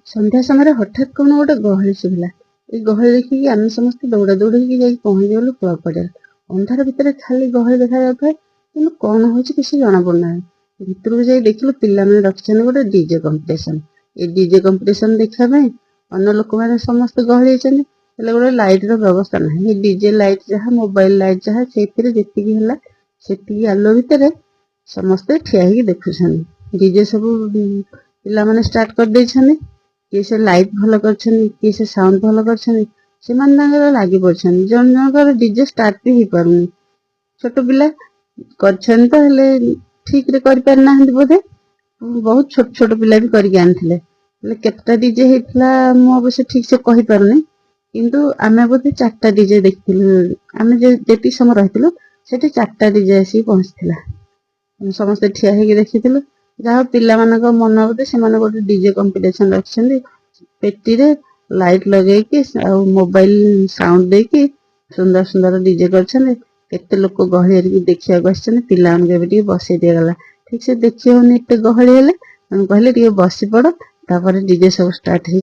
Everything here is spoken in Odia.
ସନ୍ଧ୍ୟା ସମୟରେ ହଠାତ୍ କଣ ଗୋଟେ ଗହଳି ଶୁଭିଲା। ଏଇ ଗହଳି ଦେଖିକି ଆମେ ସମସ୍ତେ ଦୌଡ଼ା ଦୌଡ଼ି ହେଇକି ଯାଇକି ପହଞ୍ଚିଗଲୁ କ୍ଲବ ପଡ଼ିଆରେ। ଅନ୍ଧାର ଭିତରେ ଖାଲି ଗହଳି ଦେଖାଯାଉଥାଏ, କିନ୍ତୁ କଣ ହଉଛି କିଛି ଜଣା ପଡୁନାହିଁ। ଭିତରକୁ ଯାଇ ଦେଖିଲୁ ପିଲାମାନେ ରଖିଛନ୍ତି ଗୋଟେ ଡିଜେ କମ୍ପିଟିସନ। ଏଇ ଡିଜେ କମ୍ପିଟିସନ ଦେଖିବା ପାଇଁ ଅନ୍ୟ ଲୋକମାନେ ସମସ୍ତେ ଗହଳି ହେଇଛନ୍ତି, ହେଲେ ଗୋଟେ ଲାଇଟ ର ବ୍ୟବସ୍ଥା ନାହିଁ। ଏ ଡିଜେ ଲାଇଟ ଯାହା, ମୋବାଇଲ ଲାଇଟ ଯାହା, ସେଇଥିରେ ଯେତିକି ହେଲା ସେତିକି ଆଲୁଅ ଭିତରେ ସମସ୍ତେ ଠିଆ ହେଇକି ଦେଖୁଛନ୍ତି। ଡିଜେ ସବୁ ପିଲାମାନେ ଷ୍ଟାର୍ଟ କରିଦେଇଛନ୍ତି। କିଏ ସେ ଲାଇଟ୍ ଭଲ କରିଛନ୍ତି, କିଏ ସେ ସାଉଣ୍ଡ ଭଲ କରିଛନ୍ତି, ସେମାନେ ତାଙ୍କର ଲାଗି ପଡିଛନ୍ତି। ଜଣ ଜଣଙ୍କର ଡିଜେ ଷ୍ଟାର୍ଟ ବି ହେଇପାରୁନି। ଛୋଟ ପିଲା କରିଛନ୍ତି ତ, ହେଲେ ଠିକ ରେ କରିପାରିନାହାନ୍ତି ବୋଧେ। ବହୁତ ଛୋଟ ଛୋଟ ପିଲା ବି କରିକି ଆଣିଥିଲେ। ହେଲେ କେତେଟା ଡିଜେ ହେଇଥିଲା ମୁଁ ଅବଶ୍ୟ ଠିକ ସେ କହିପାରୁନି, କିନ୍ତୁ ଆମେ ବୋଧେ 4ଟା ଡିଜେ ଦେଖିଥିଲୁ। ଆମେ ଯେତିକି ସମୟ ରହିଥିଲୁ ସେଠି 4ଟା ଡିଜେ ଆସିକି ପହଞ୍ଚିଥିଲା। ସମସ୍ତେ ଠିଆ ହେଇକି ଦେଖିଥିଲୁ। ଯାହା ପିଲାମାନଙ୍କ ମନ ବୋଧେ ସେମାନେ ଗୋଟେ ଡିଜେ କମ୍ପିଟିସନ ରଖିଛନ୍ତି। ପେଟିରେ ଲାଇଟ ଲଗେଇକି ଆଉ ମୋବାଇଲ ସାଉଣ୍ଡ ଦେଇକି ସୁନ୍ଦର ସୁନ୍ଦର ଡିଜେ କରିଛନ୍ତି। କେତେ ଲୋକ ଗହଳି ହେରିକି ଦେଖିବାକୁ ଆସିଛନ୍ତି। ପିଲାମାନଙ୍କୁ ଏବେ ଟିକେ ବସେଇ ଦିଆଗଲା। ଠିକ ସେ ଦେଖି ହଉନି ଏତେ ଗହଳି ହେଲେ, କହିଲେ ଟିକେ ବସି ପଡ, ତାପରେ ଡିଜେ ସବୁ ଷ୍ଟାର୍ଟ ହେଇଛି।